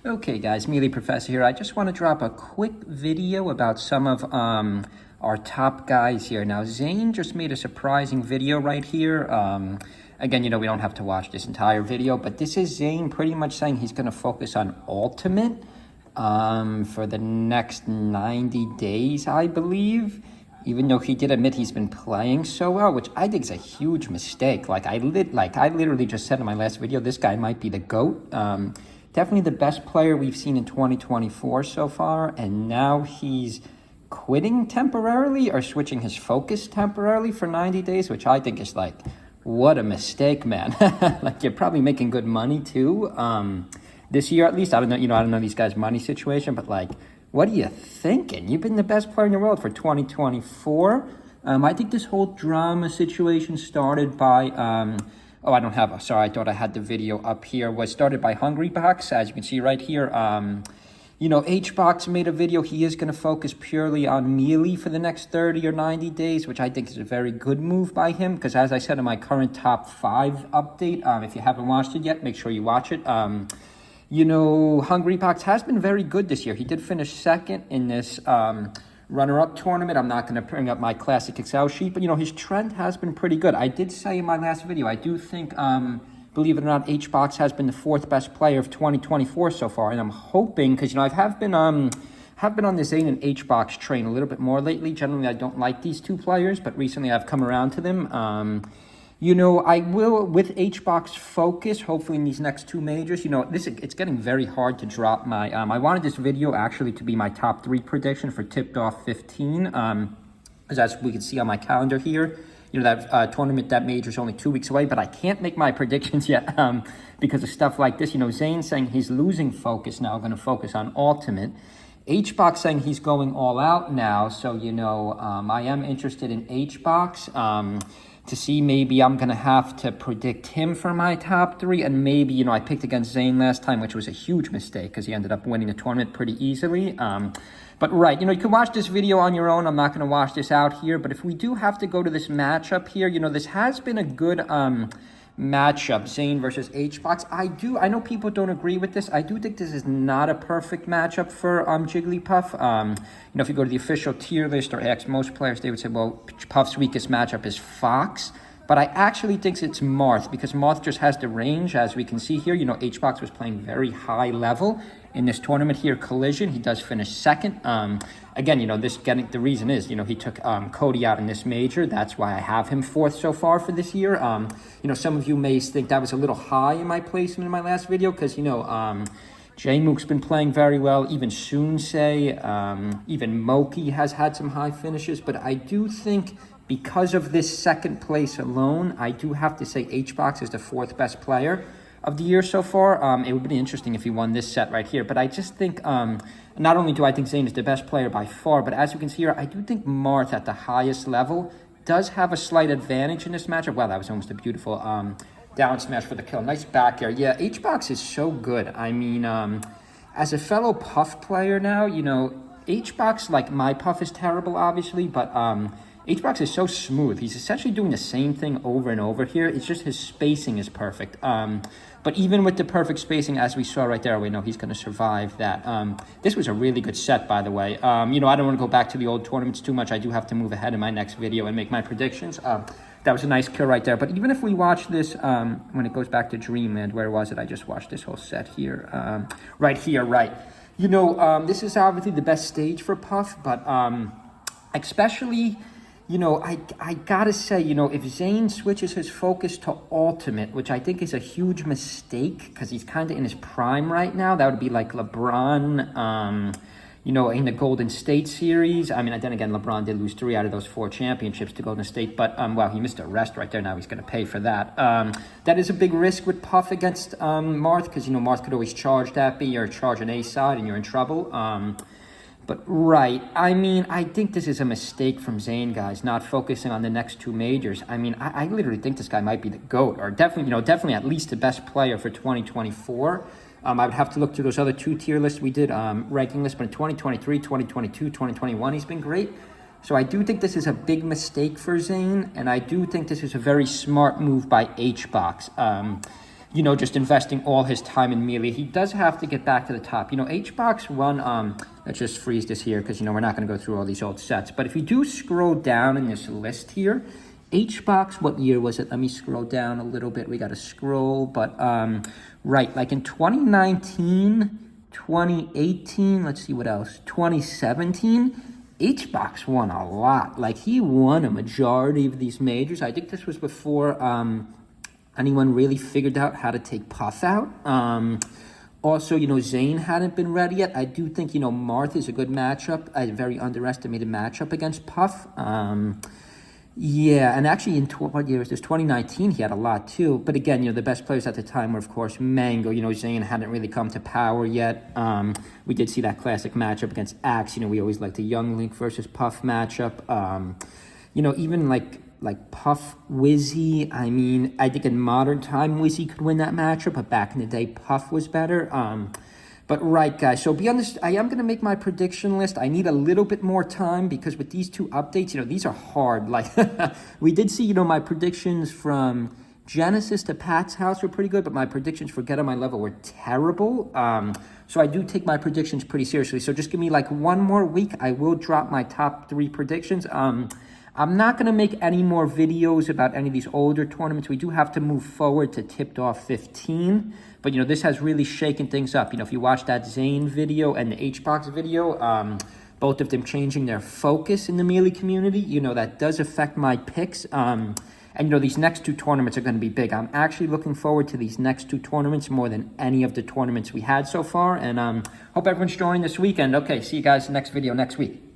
Okay guys, Mealy Professor here. I just want to drop a quick video about some of our top guys here. Now Zane just made a surprising video right here. Again, we don't have to watch this entire video, but this is Zane pretty much saying he's going to focus on Ultimate for the next 90 days, I believe. Even though he did admit he's been playing so well, which I think is a huge mistake. I literally just said in my last video, this guy might be the GOAT. Definitely the best player we've seen in 2024 so far, and now he's quitting temporarily or switching his focus temporarily for 90 days, which I think is what a mistake, man. You're probably making good money too. This year at least. I don't know, I don't know these guys' money situation, but what are you thinking? You've been the best player in the world for 2024. I think this whole drama situation started by sorry, I thought I had the video up here. Was started by Hungrybox, as you can see right here. HBox made a video. He is going to focus purely on Mealy for the next 30 or 90 days, which I think is a very good move by him. Because as I said in my current top 5 update, if you haven't watched it yet, make sure you watch it. Hungrybox has been very good this year. He did finish second in this runner-up tournament. I'm not going to bring up my classic Excel sheet, but his trend has been pretty good. I did say in my last video, I do think, believe it or not, HBox has been the 4th best player of 2024 so far, and I'm hoping, because I have been on the Zane and HBox train a little bit more lately. Generally, I don't like these two players, but recently I've come around to them. I will, with HBox focus, hopefully in these next 2 majors, it's getting very hard to drop my, I wanted this video actually to be my top 3 prediction for Tipped Off 15, because as we can see on my calendar here, that tournament, that major is only 2 weeks away, but I can't make my predictions yet because of stuff like this. Zane saying he's losing focus now, going to focus on Ultimate. HBox saying he's going all out now, so, I am interested in HBox. To see, maybe I'm going to have to predict him for my top 3. And maybe, I picked against Zane last time, which was a huge mistake because he ended up winning the tournament pretty easily. But right, you can watch this video on your own. I'm not going to wash this out here. But if we do have to go to this matchup here, this has been a good matchup, Zane versus HBox. I know people don't agree with this. I do think this is not a perfect matchup for Jigglypuff. If you go to the official tier list or ask most players, they would say, well, Puff's weakest matchup is Fox. But I actually think it's Marth, because Marth just has the range, as we can see here. HBox was playing very high level in this tournament here, Collision. He does finish second. Again, the reason is, he took Cody out in this major. That's why I have him 4th so far for this year. Some of you may think that was a little high in my placement in my last video, because, J-Mook's been playing very well. Even Soonsay, even Moki has had some high finishes. But I do think, because of this 2nd place alone, I do have to say HBox is the 4th best player of the year so far. It would be interesting if he won this set right here. But I just think, not only do I think Zane is the best player by far, but as you can see here, I do think Marth at the highest level does have a slight advantage in this matchup. Wow, that was almost a beautiful down smash for the kill. Nice back air. Yeah, HBox is so good. I mean, as a fellow Puff player now, HBox, my Puff is terrible, obviously, but HBox is so smooth. He's essentially doing the same thing over and over here. It's just his spacing is perfect. But even with the perfect spacing, as we saw right there, we know he's going to survive that. This was a really good set, by the way. I don't want to go back to the old tournaments too much. I do have to move ahead in my next video and make my predictions. That was a nice kill right there. But even if we watch this, when it goes back to Dreamland, where was it? I just watched this whole set here. Right here, right. This is obviously the best stage for Puff, but especially... I gotta say, if Zane switches his focus to Ultimate, which I think is a huge mistake because he's kind of in his prime right now, that would be like LeBron, in the Golden State series. I mean, then again, LeBron did lose 3 out of those 4 championships to Golden State, but, wow, he missed a rest right there. Now he's going to pay for that. That is a big risk with Puff against Marth, because, Marth could always charge that B or charge an A side, and you're in trouble. But right, I mean, I think this is a mistake from Zane, guys, not focusing on the next 2 majors. I mean, I literally think this guy might be the GOAT, or definitely at least the best player for 2024. I would have to look through those other 2 tier lists we did, ranking lists, but in 2023, 2022, 2021, he's been great. So I do think this is a big mistake for Zane, and I do think this is a very smart move by HBox. you know, just investing all his time in Melee. He does have to get back to the top. You know, HBox 1, let's just freeze this here because, you know, we're not going to go through all these old sets. But if you do scroll down in this list here, HBox, what year was it? Let me scroll down a little bit. We got to scroll. But, right, like in 2019, 2018, let's see what else, 2017, HBox won a lot. Like, he won a majority of these majors. I think this was before anyone really figured out how to take Puff out. Also, you know, Zane hadn't been ready yet. I do think, you know, Marth is a good matchup, a very underestimated matchup against Puff. Yeah, and actually in what year was this? 2019, he had a lot too. But again, you know, the best players at the time were, of course, Mango. You know, Zane hadn't really come to power yet. We did see that classic matchup against Axe. You know, we always liked the Young Link versus Puff matchup. You know, even like Puff Wizzy. I mean, I think in modern time, Wizzy could win that matchup, but back in the day, Puff was better. But right, guys, so beyond this, I am going to make my prediction list. I need a little bit more time because with these two updates, you know, these are hard. Like, we did see, you know, my predictions from Genesis to Pat's house were pretty good, but my predictions for Get On My Level were terrible. So I do take my predictions pretty seriously. So just give me like one more week. I will drop my top 3 predictions. I'm not going to make any more videos about any of these older tournaments. We do have to move forward to Tipped Off 15. But, you know, this has really shaken things up. You know, if you watch that Zane video and the HBox video, both of them changing their focus in the Melee community, you know, that does affect my picks. And, you know, these next 2 tournaments are going to be big. I'm actually looking forward to these next 2 tournaments more than any of the tournaments we had so far. And hope everyone's joining this weekend. Okay, see you guys in the next video next week.